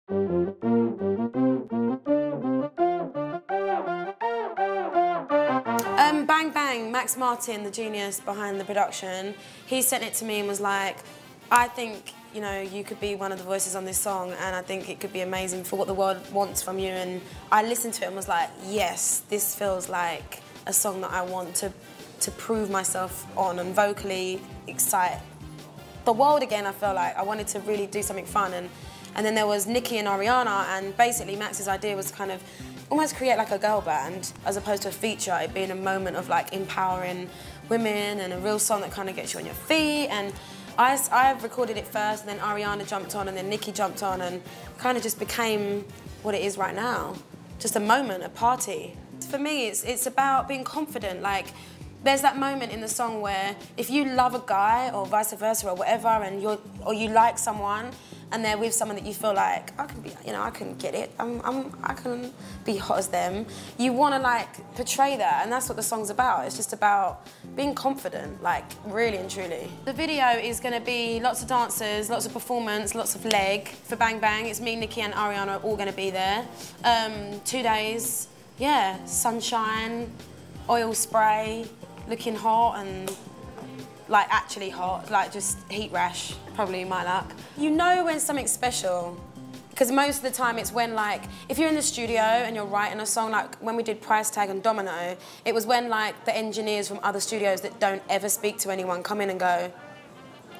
Bang Bang, Max Martin, the genius behind the production, he sent it to me and was like, I think, you know, you could be one of the voices on this song and I think it could be amazing for what the world wants from you. And I listened to it and was like, yes, this feels like a song that I want to prove myself on and vocally excite the world again. I felt like I wanted to really do something fun. And then there was Nicki and Ariana, and basically Max's idea was kind of almost create like a girl band as opposed to a feature, it being a moment of like empowering women and a real song that kind of gets you on your feet. And I recorded it first, and then Ariana jumped on, and then Nicki jumped on, and kind of just became what it is right now. Just a moment, a party. For me, it's about being confident. Like, there's that moment in the song where if you love a guy or vice versa or whatever, and you like someone, and they're with someone that you feel like, I can be, you know, I can get it, I can be hot as them. You want to like portray that, and that's what the song's about. It's just about being confident, like really and truly. The video is going to be lots of dancers, lots of performance, lots of leg for Bang Bang. It's me, Nicki and Ariana are all going to be there. 2 days, yeah, sunshine, oil spray, looking hot and like actually hot, like just heat rash, probably my luck. You know when something's special, because most of the time it's when like, if you're in the studio and you're writing a song, like when we did Price Tag and Domino, it was when like the engineers from other studios that don't ever speak to anyone come in and go,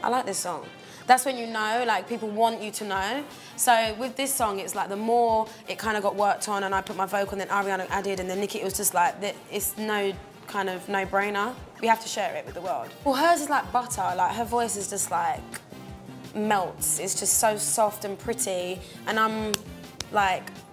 I like this song. That's when you know, like people want you to know. So with this song, it's like the more it kind of got worked on and I put my vocal and then Ariana added and then Nicki, it was just like, it's no kind of no-brainer. We have to share it with the world. Well, hers is like butter. Like her voice is just like melts. It's just so soft and pretty. And I'm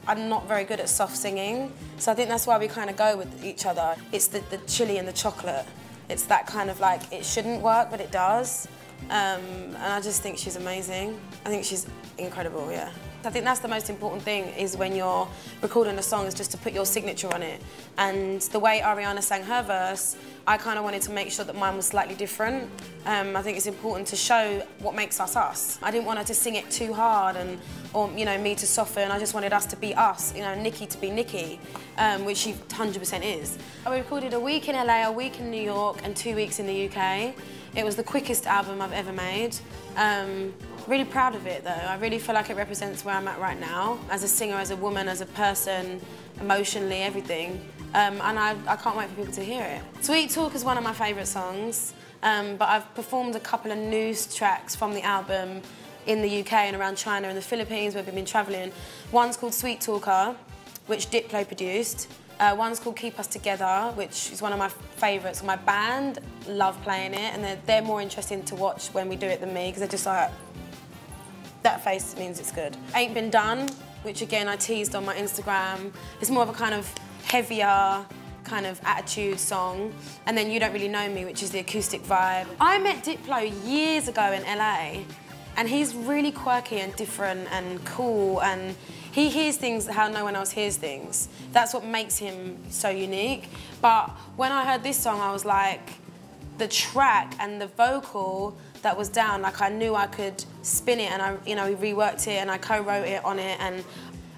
not very good at soft singing. So I think that's why we kind of go with each other. It's the chili and the chocolate. It's that kind of like, it shouldn't work, but it does. And I just think she's amazing. I think she's incredible, yeah. I think that's the most important thing, is when you're recording a song, is just to put your signature on it. And the way Ariana sang her verse, I kind of wanted to make sure that mine was slightly different. I think it's important to show what makes us us. I didn't want her to sing it too hard or you know, me to soften. I just wanted us to be us, you know, Nicki to be Nicki, which she 100% is. I recorded a week in LA, a week in New York, and 2 weeks in the UK. It was the quickest album I've ever made. Really proud of it though. I really feel like it represents where I'm at right now, as a singer, as a woman, as a person, emotionally, everything. And I can't wait for people to hear it. Sweet Talk is one of my favourite songs, but I've performed a couple of new tracks from the album in the UK and around China and the Philippines, where we've been travelling. One's called Sweet Talker, which Diplo produced. One's called Keep Us Together, which is one of my favourites. My band love playing it, and they're more interesting to watch when we do it than me, because they're just like, that face means it's good. Ain't Been Done, which again I teased on my Instagram. It's more of a kind of heavier kind of attitude song. And then You Don't Really Know Me, which is the acoustic vibe. I met Diplo years ago in LA, and he's really quirky and different and cool, and he hears things how no one else hears things. That's what makes him so unique. But when I heard this song, I was like, the track and the vocal that was down, like I knew I could spin it, and we reworked it and I co-wrote it on it, and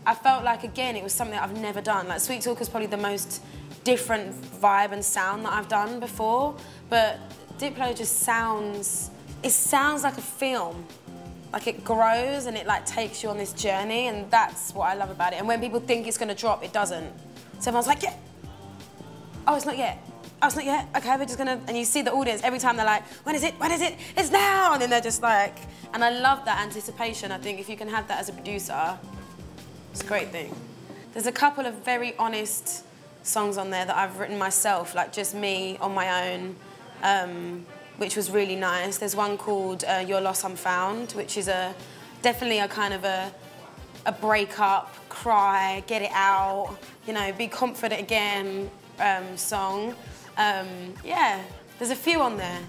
I felt like, again, it was something that I've never done. Like Sweet Talk is probably the most different vibe and sound that I've done before, but Diplo just sounds like a film. Like it grows and it like takes you on this journey, and that's what I love about it. And when people think it's gonna drop, it doesn't. So everyone's like, yeah. Oh, it's not yet. Oh, it's not yet. Okay, we're just gonna, and you see the audience every time they're like, when is it? When is it? It's now! And then they're just like, and I love that anticipation. I think if you can have that as a producer, it's a great thing. There's a couple of very honest songs on there that I've written myself, like just me on my own, which was really nice. There's one called Your Loss I'm Found, which is definitely a kind of a break-up, cry, get it out, you know, be confident again song. Yeah, there's a few on there.